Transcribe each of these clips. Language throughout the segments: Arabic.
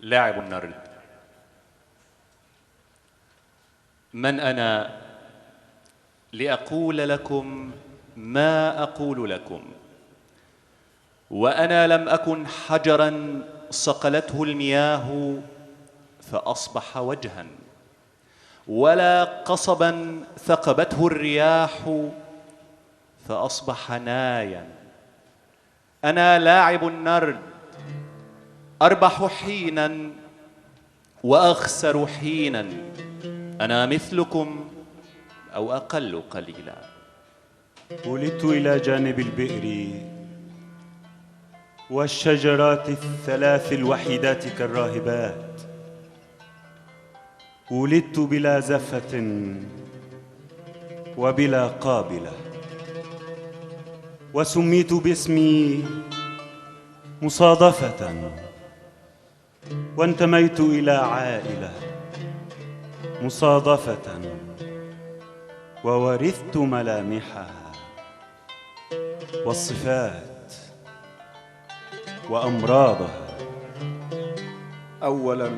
لاعب النرد. من أنا لأقول لكم ما أقول لكم، وأنا لم أكن حجراً صقلته المياه فأصبح وجهاً، ولا قصباً ثقبته الرياح فأصبح ناياً. أنا لاعب النرد، أربح حيناً وأخسر حيناً. أنا مثلكم أو أقل قليلاً. ولدت إلى جانب البئر والشجرات الثلاث الوحيدات كالراهبات. ولدت بلا زفة وبلا قابلة، وسميت باسمي مصادفة، وانتميت إلى عائلة مصادفة، وورثت ملامحها والصفات وأمراضها. أولاً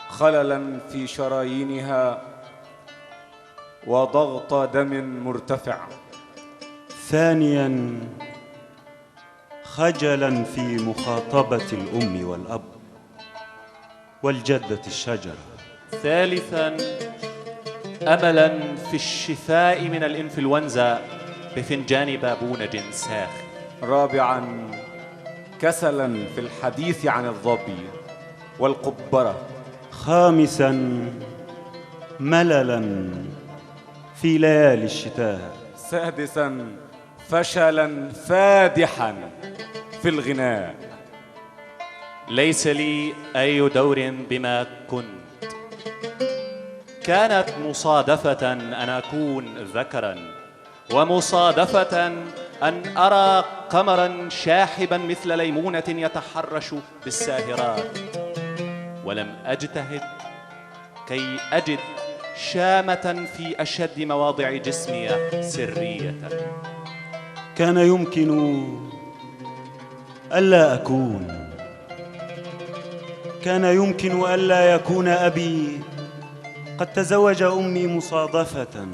خللاً في شرايينها وضغط دم مرتفع. ثانياً خجلاً في مخاطبة الأم والأب والجدة الشجرة. ثالثاً أملاً في الشفاء من الإنفلونزا بفنجان بابونج ساخن. رابعاً كسلاً في الحديث عن الظبي والقبرة. خامساً مللاً في ليالي الشتاء. سادساً فشلاً فادحاً في الغناء. ليس لي أي دور بما كنت. كانت مصادفة أن أكون ذكراً، ومصادفة أن أرى قمراً شاحباً مثل ليمونة يتحرش بالساهرات، ولم أجتهد كي أجد شامة في أشد مواضع جسمي سرية. كان يمكن ألا أكون، كان يمكن ألا يكون أبي قد تزوج أمي مصادفة،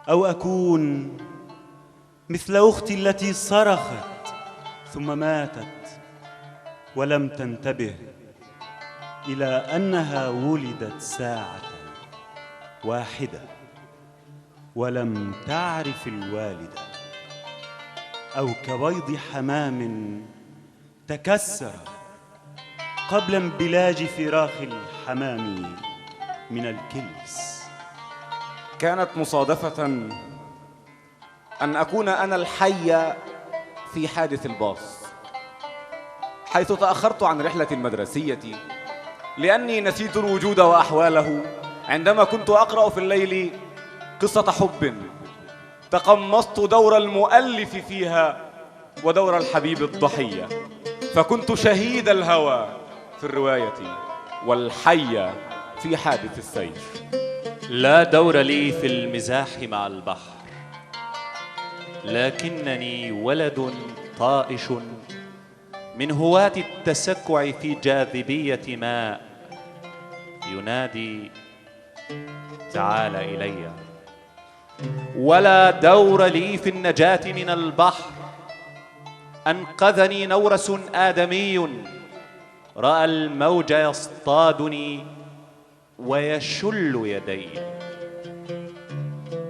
أو أكون مثل أختي التي صرخت ثم ماتت ولم تنتبه إلى أنها ولدت ساعة واحدة ولم تعرف الوالدة. أو كبيض حمام تكسر قبل انبلاج فراخ الحمام من الكلس. كانت مصادفة أن أكون أنا الحي في حادث الباص، حيث تأخرت عن رحلة المدرسية لأني نسيت الوجود وأحواله عندما كنت أقرأ في الليل قصة حب تقمصت دور المؤلف فيها ودور الحبيب الضحية، فكنت شهيد الهوى في الرواية والحي في حادث السير. لا دور لي في المزاح مع البحر، لكنني ولد طائش من هواة التسكع في جاذبية ماء ينادي تعال إلي. ولا دور لي في النجاة من البحر، أنقذني نورس آدمي رأى الموج يصطادني ويشل يدي.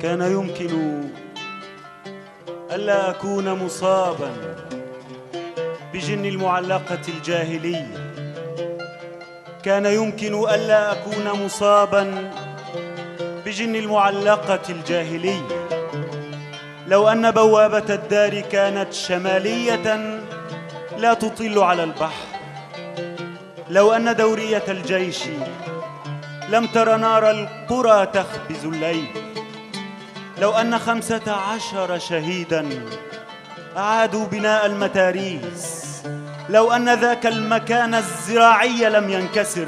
كان يمكن ألا أكون مصاباً بجن المعلقة الجاهلية. كان يمكن ألا أكون مصاباً بجن المعلقة الجاهلية لو أن بوابة الدار كانت شمالية لا تطل على البحر، لو أن دورية الجيش لم تر نار القرى تخبز الليل، لو أن 15 شهيداً أعادوا بناء المتاريس، لو أن ذاك المكان الزراعي لم ينكسر،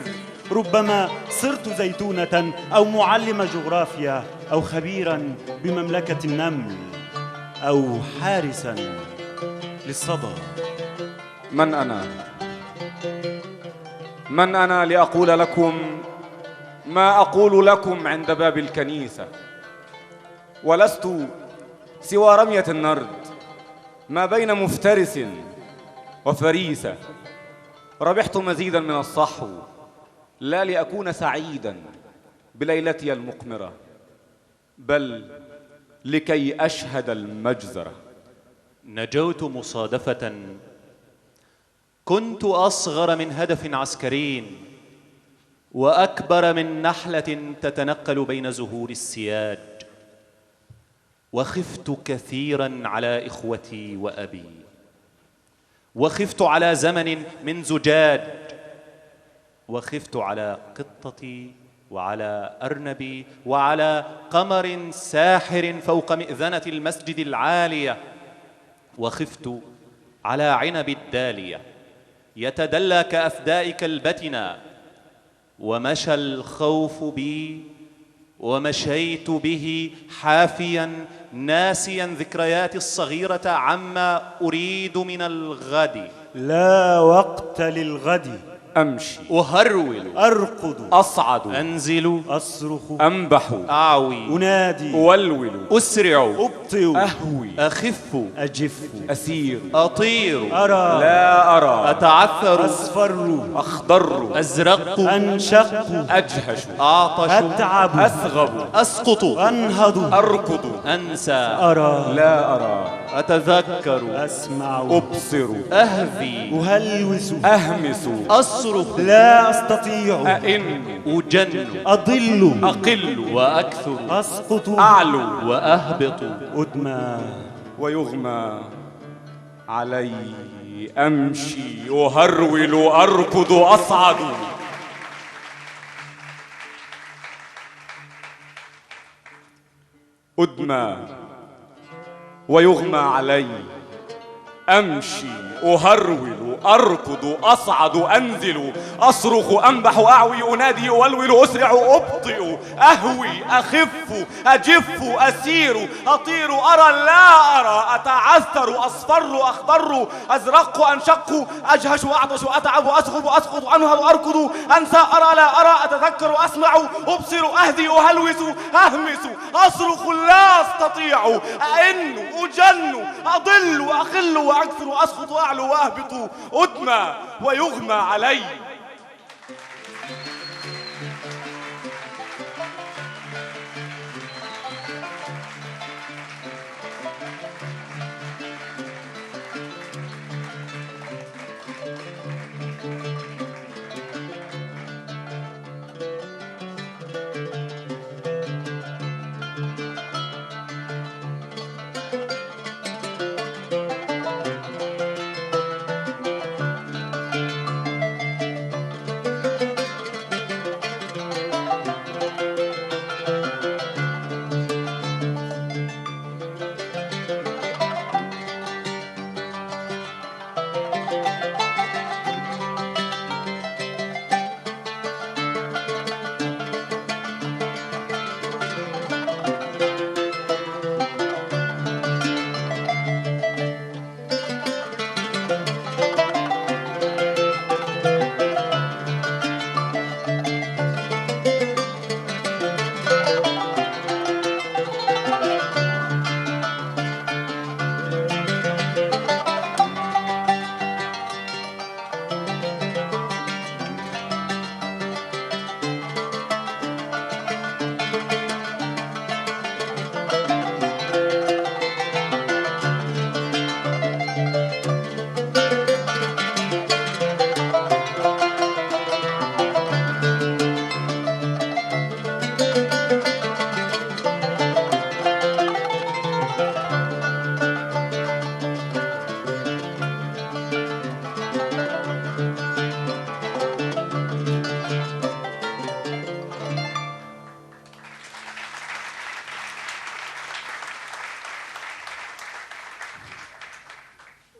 ربما صرت زيتونة أو معلم جغرافيا أو خبيراً بمملكة النمل أو حارساً للصدى. من أنا؟ من أنا لأقول لكم ما أقول لكم عند باب الكنيسة؟ ولست سوى رمية النرد ما بين مفترس وفريسة. ربحت مزيدا من الصحو لا لأكون سعيدا بليلتي المقمرة، بل لكي أشهد المجزرة. نجوت مصادفة، كنت أصغر من هدف عسكري وأكبر من نحلة تتنقل بين زهور السياج، وخفت كثيرا على إخوتي وأبي، وخفت على زمن من زجاج، وخفت على قطتي وعلى أرنبي وعلى قمر ساحر فوق مئذنة المسجد العالية، وخفت على عنب الدالية يتدلى كأفداء كلبتنا. ومشى الخوف بي ومشيت به حافيا ناسيا ذكرياتي الصغيرة عما أريد من الغد. لا وقت للغد. أمشي، أهرول، أرقد، أصعد، أنزل، أصرخ، أنبح، أعوي، أنادي، أولول، أسرع، أبطئ، أهوي، أخف، أجف، أسير، أطير، أرى، لا أرى، أتعثر، أصفر، أخضر، أزرق، أنشق، أجهش، أعطش، أتعب، أثغب، أسقط، أنهض، أركض، أنسى، أرى، لا أرى، أتذكر، أسمع، أبصر، أهفي، أهلوس، أهمس، أصرخ، لا أستطيع، أئن، أجن، أضل، أقل، وأكثر، أسقط، أعلو، وأهبط، أدمى، ويغمى علي. أمشي، أهرول، أركض، أصعد. أدمى ويغمى علي. أمشي، أهرول، أركض، أصعد، أنزل، أصرخ، أنبح، أعوي، أنادي، أولول، أسرع، أبطئ، أهوي، أخف، أجف، أسير، أطير، أرى، لا أرى، أتعثر، أصفر، أخضر، أزرق، أنشق، أجهش، أعطش، أتعب، أسخب، أسقط، أنهض، أركض، أنسى، أرى، لا أرى، أتذكر، أسمع، أبصر، أهدي، أهلوس، أهمس، أصرخ، لا أستطيع، أئن، أجن، أضل، أقل، وأكثر، أسقط، أعلو، وأهبط، أدمى ويغمى علي.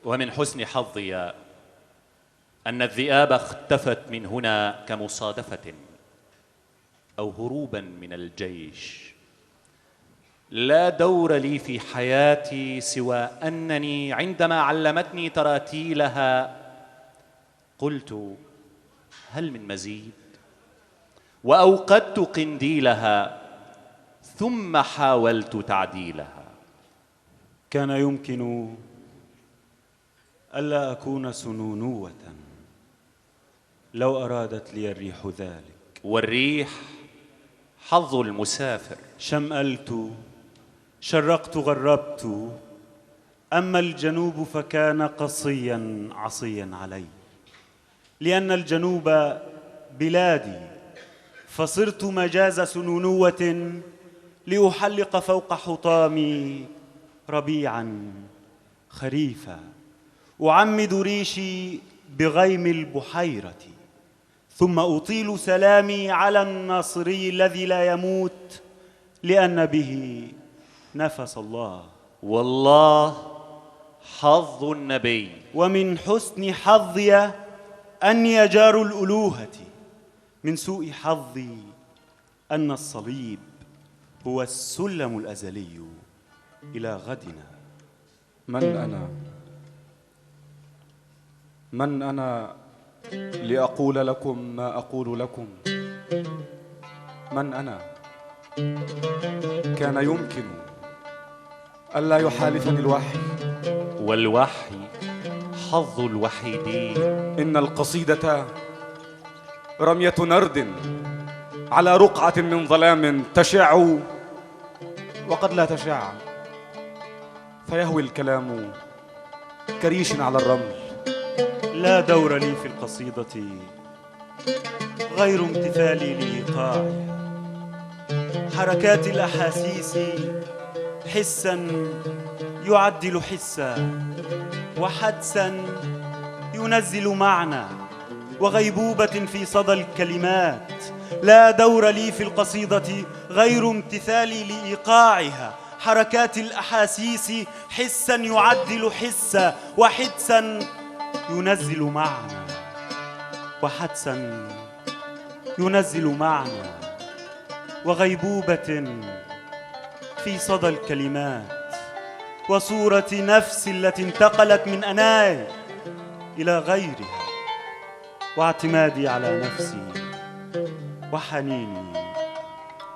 ومن حسن حظي أن الذئاب اختفت من هنا كمصادفة أو هروبا من الجيش. لا دور لي في حياتي سوى أنني عندما علمتني تراتيلها قلت: هل من مزيد؟ وأوقدت قنديلها ثم حاولت تعديلها. كان يمكن ألا أكون سنونوة لو أرادت لي الريح ذلك. والريح حظ المسافر. شمألت، شرقت، غربت، أما الجنوب فكان قصيا عصيا علي، لأن الجنوب بلادي، فصرت مجاز سنونوة لأحلق فوق حطامي ربيعا خريفا، أعمد ريشي بغيم البحيرة، ثم أطيل سلامي على الناصري الذي لا يموت لأن به نفس الله. والله حظ النبي. ومن حسن حظي أني جار الألوهة، من سوء حظي أن الصليب هو السلم الأزلي إلى غدنا. من أنا لأقول لكم ما أقول لكم؟ من أنا؟ كان يمكن ألا يحالفني الوحي، والوحي حظ الوحيدين. إن القصيدة رمية نرد على رقعة من ظلام تشع وقد لا تشع، فيهوي الكلام كريش على الرمل. لا دور لي في القصيدة غير امتثالي لإيقاعها، حركات الأحاسيس حسا يعدل حسا، وحدسا ينزل معنى، وغيبوبة في صدى الكلمات. لا دور لي في القصيدة غير امتثالي لإيقاعها، حركات الأحاسيس حسا يعدل حسا، وحدسا ينزل معنى، وحدسا ينزل معنى، وغيبوبة في صدى الكلمات، وصورة نفس التي انتقلت من أناي إلى غيرها، واعتمادي على نفسي، وحنيني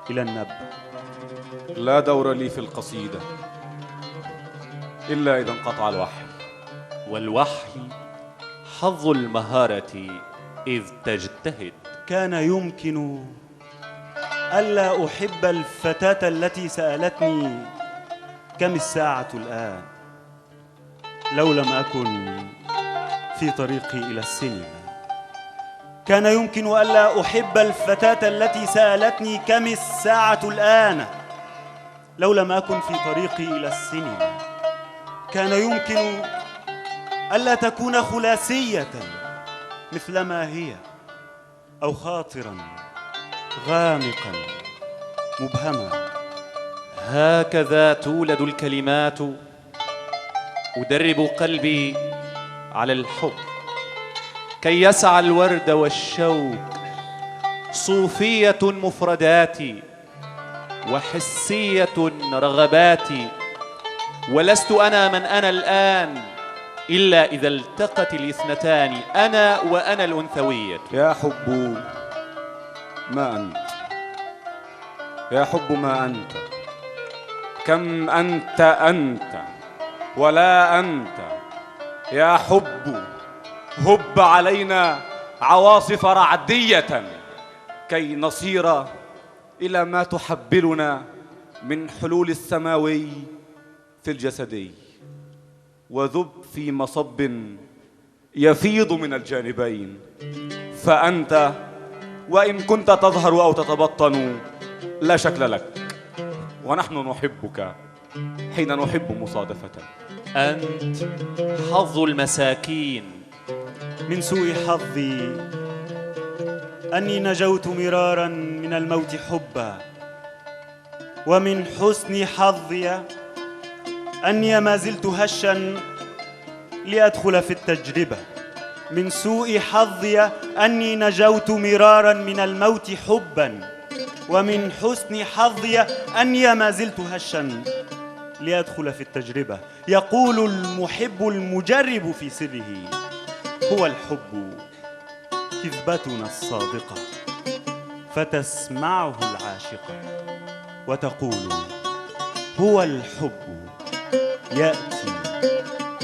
إلى النبع. لا دور لي في القصيدة إلا إذا انقطع الوحي، والوحي حظ المهارة إذ تجتهد. كان يمكن ألا أحب الفتاة التي سألتني كم الساعة الآن لو لم أكن في طريقي إلى السينما. كان يمكن ألا أحب الفتاة التي سألتني كم الساعة الآن لو لم أكن في طريقي إلى السينما. كان يمكن ألا تكون خلاصية مثلما هي، أو خاطرا غامقا مبهما. هكذا تولد الكلمات. أدرب قلبي على الحب كي يسعى الورد والشوك، صوفية مفرداتي وحسية رغباتي، ولست أنا من أنا الآن إلا إذا التقت الاثنتان، أنا وأنا الأنثوية. يا حب ما أنت، يا حب ما أنت، كم أنت ولا أنت. يا حب هب علينا عواصف رعدية كي نصير إلى ما تحبلنا من حلول السماوي في الجسدي، وذب في مصب يفيض من الجانبين. فأنت وإن كنت تظهر أو تتبطن لا شكل لك، ونحن نحبك حين نحب مصادفة. أنت حظ المساكين. من سوء حظي أني نجوت مرارا من الموت حبا، ومن حسن حظي أني ما زلت هشا لأدخل في التجربة. من سوء حظي أني نجوت مرارا من الموت حبا، ومن حسن حظي أني ما زلت هشا لأدخل في التجربة. يقول المحب المجرب في سره: هو الحب كذبتنا الصادقة، فتسمعه العاشقة وتقول: هو الحب يأتي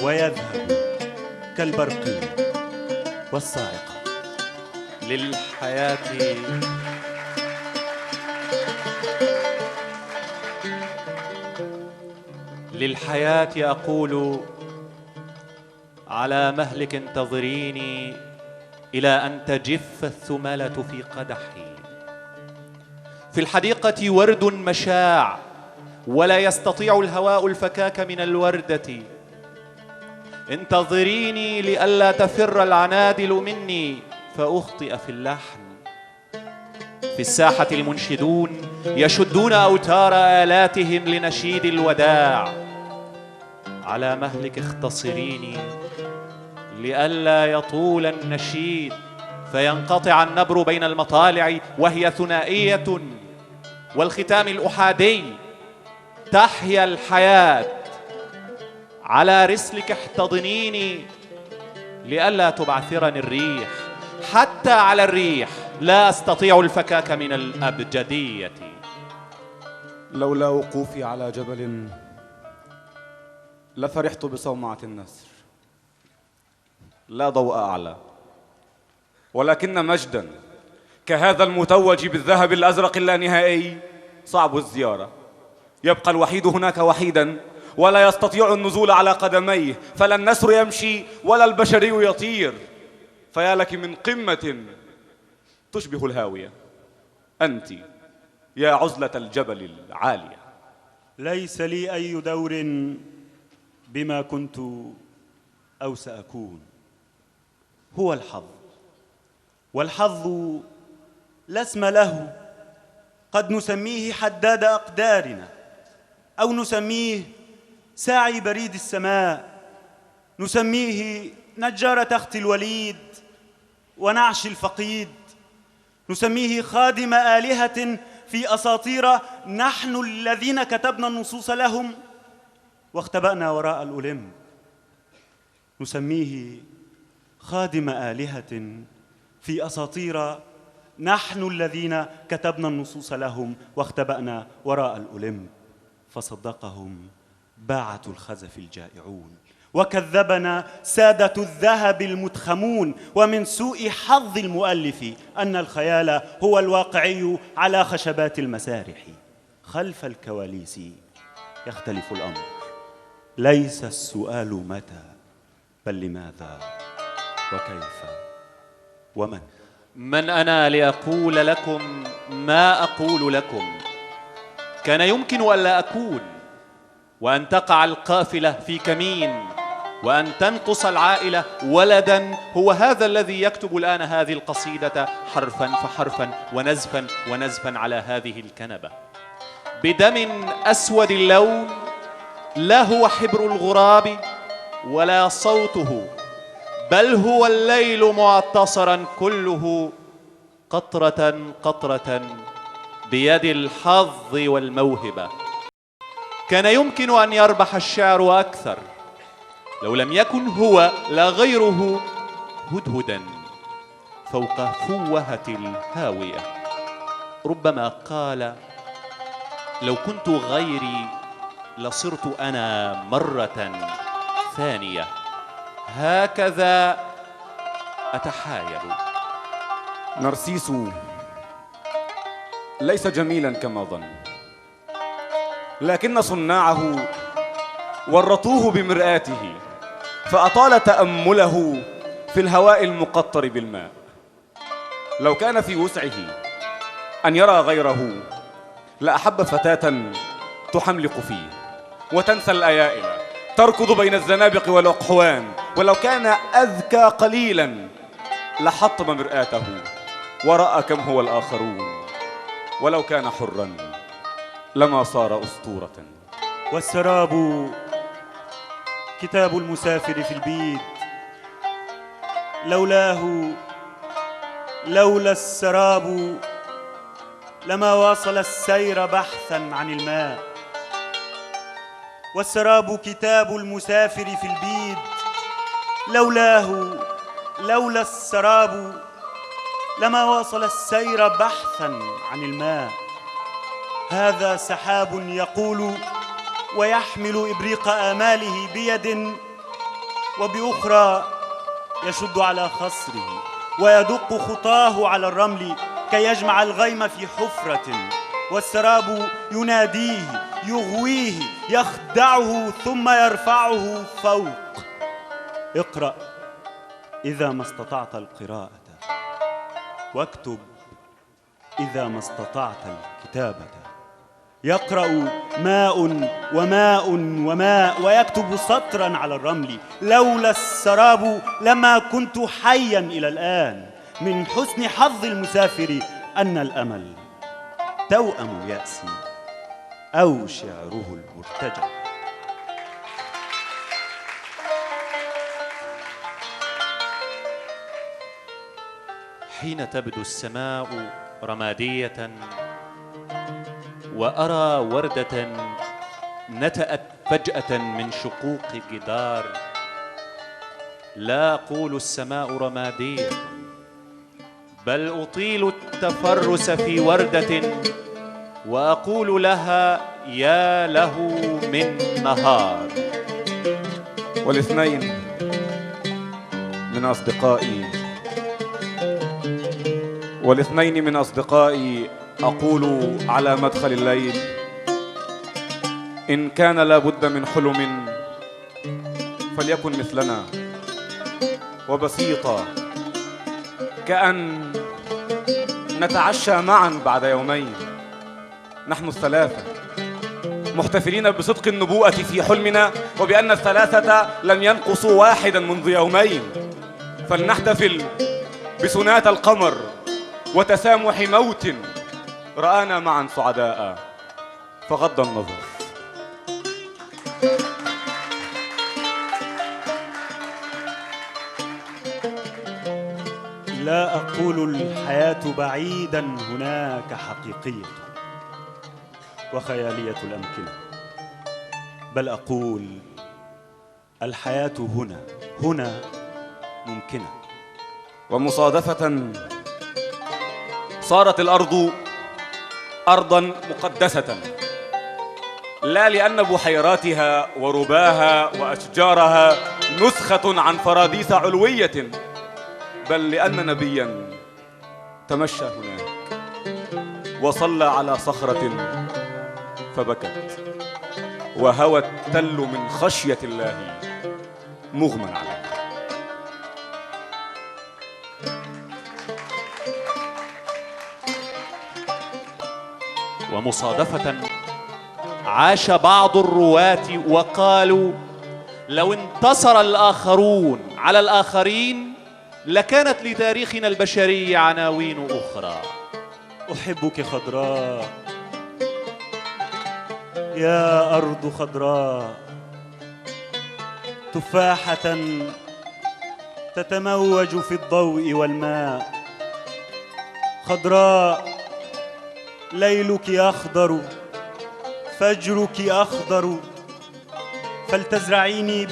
ويذهب كالبرق والصاعقة. للحياة أقول: على مهلك انتظريني إلى أن تجف الثملة في قدحي. في الحديقة ورد مشاع، ولا يستطيع الهواء الفكاك من الوردة. انتظريني لئلا تفر العنادل مني فأخطئ في اللحن. في الساحة المنشدون يشدون أوتار آلاتهم لنشيد الوداع. على مهلك اختصريني لئلا يطول النشيد فينقطع النبر بين المطالع وهي ثنائية، والختام الأحادي. تحيا الحياة. على رسلك احتضنيني لئلا تبعثرني الريح. حتى على الريح لا أستطيع الفكاك من الأبجدية. لولا وقوفي على جبل لفرحت بصومعة النسر. لا ضوء أعلى، ولكن مجدا كهذا المتوج بالذهب الأزرق اللانهائي صعب الزيارة. يبقى الوحيد هناك وحيدا ولا يستطيع النزول على قدميه، فلا النسر يمشي ولا البشري يطير. فيا لك من قمة تشبه الهاوية أنت يا عزلة الجبل العالية. ليس لي أي دور بما كنت أو سأكون. هو الحظ، والحظ لا اسم له. قد نسميه حداد أقدارنا، أو نسميه ساعي بريد السماء، نسميه نجار تخت الوليد ونعش الفقيد، نسميه خادم آلهة في أساطير نحن الذين كتبنا النصوص لهم واختبأنا وراء الأولمب، نسميه خادم آلهة في أساطير نحن الذين كتبنا النصوص لهم واختبأنا وراء الأولمب، فصدقهم باعة الخزف الجائعون، وكذبنا سادة الذهب المتخمون. ومن سوء حظ المؤلف أن الخيال هو الواقعي على خشبات المسارح. خلف الكواليس يختلف الأمر. ليس السؤال متى، بل لماذا وكيف ومن. من أنا لأقول لكم ما أقول لكم؟ كان يمكن ألا أكون، وأن تقع القافلة في كمين، وأن تنقص العائلة ولداً. هو هذا الذي يكتب الآن هذه القصيدة حرفاً فحرفاً ونزفاً ونزفاً على هذه الكنبة بدم أسود اللون. لا هو حبر الغراب ولا صوته، بل هو الليل معتصراً كله قطرة قطرة بيد الحظ والموهبة. كان يمكن أن يربح الشعر أكثر لو لم يكن هو لا غيره هدهداً فوق فوهة الهاوية. ربما قال: لو كنت غيري لصرت أنا مرة ثانية. هكذا أتحايل. نرسيس ليس جميلا كما ظن، لكن صناعه ورطوه بمرآته فأطال تأمله في الهواء المقطر بالماء. لو كان في وسعه أن يرى غيره لأحب فتاة تحملق فيه وتنسى الأيائل تركض بين الزنابق والأقحوان. ولو كان أذكى قليلا لحطم مرآته ورأى كم هو الآخرون. ولو كان حرا لما صار أسطورة. والسراب كتاب المسافر في البيد، لولا السراب لما واصل السير بحثا عن الماء. والسراب كتاب المسافر في البيد، لولا السراب لما واصل السير بحثا عن الماء. هذا سحاب يقول ويحمل إبريق آماله بيد، وبأخرى يشد على خصره ويدق خطاه على الرمل كي يجمع الغيم في حفرة، والسراب يناديه يغويه يخدعه ثم يرفعه فوق. اقرأ إذا ما استطعت القراءة، واكتب إذا ما استطعت الكتابة. يقرأ ماء وماء وماء ويكتب سطرا على الرمل. لولا السراب لما كنت حيا إلى الآن. من حسن حظ المسافر أن الأمل توأم اليأس أو شعره المرتجى. حين تبدو السماء رمادية وأرى وردة نتأت فجأة من شقوق جدار، لا أقول السماء رمادية، بل أطيل التفرس في وردة وأقول لها يا له من نهار. والاثنين من أصدقائي أقول على مدخل الليل: إن كان لابد من حلم فليكن مثلنا وبسيطا، كأن نتعشى معا بعد يومين نحن الثلاثة، محتفلين بصدق النبوءة في حلمنا وبأن الثلاثة لم ينقصوا واحدا منذ يومين، فلنحتفل بسنات القمر وتسامح موت رآنا معا سعداء فغض النظر. لا أقول الحياة بعيدا، هناك حقيقية وخيالية الأمكنة، بل أقول الحياة هنا ممكنة. ومصادفة صارت الأرض أرضاً مقدسة، لا لأن بحيراتها ورباها وأشجارها نسخة عن فراديس علوية، بل لأن نبياً تمشى هناك وصلى على صخرة فبكت، وهوى التل من خشية الله مغمى عليه. ومصادفة عاش بعض الرواة وقالوا: لو انتصر الآخرون على الآخرين لكانت لتاريخنا البشري عناوين أخرى. أحبك خضراء يا أرض خضراء، تفاحة تتموج في الضوء والماء. خضراء ليلك أخضر، فجرك أخضر، فلتزرعيني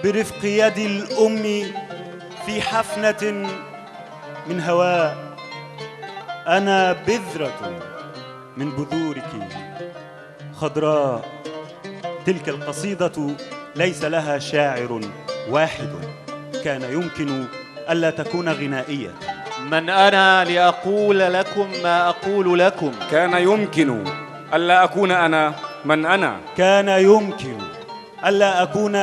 برفق يد الأم في حفنة من هواء. أنا بذرة من بذورك خضراء. تلك القصيدة ليس لها شاعر واحد، كان يمكن ألا تكون غنائية. من أنا لأقول لكم ما أقول لكم؟ كان يمكن ألا أكون أنا من أنا. كان يمكن ألا أكون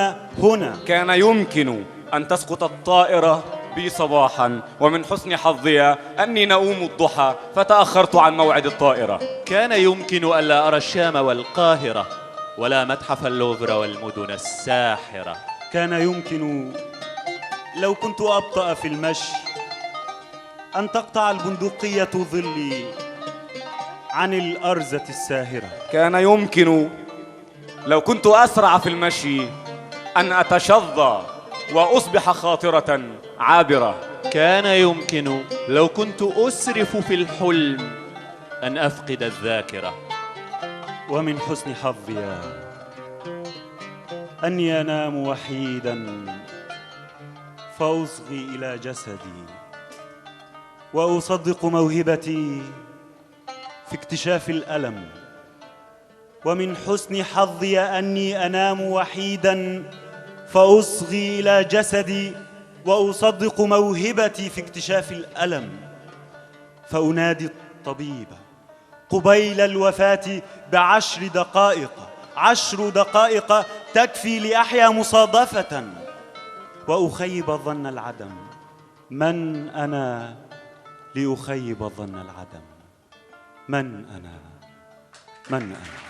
هنا. كان يمكن أن تسقط الطائرة بي صباحا، ومن حسن حظي أني نؤوم الضحى فتأخرت عن موعد الطائرة. كان يمكن ألا أرى الشام والقاهرة ولا متحف اللوفر والمدن الساحرة. كان يمكن لو كنت أبطأ في المشي أن تقطع البندقية ظلي عن الأرزة الساهرة. كان يمكن لو كنت أسرع في المشي أن أتشظى وأصبح خاطرة عابرة. كان يمكن لو كنت أسرف في الحلم أن أفقد الذاكرة. ومن حسن حظي أني أنام وحيدا فأصغي إلى جسدي وأصدق موهبتي في اكتشاف الألم، ومن حسن حظي أني أنام وحيداً فأصغي إلى جسدي، وأصدق موهبتي في اكتشاف الألم فأنادي الطبيب قبيل الوفاة ب10 دقائق، 10 دقائق تكفي لأحيا مصادفة وأخيب ظن العدم. من أنا لأخيب ظن العدم؟ من أنا؟ من أنا؟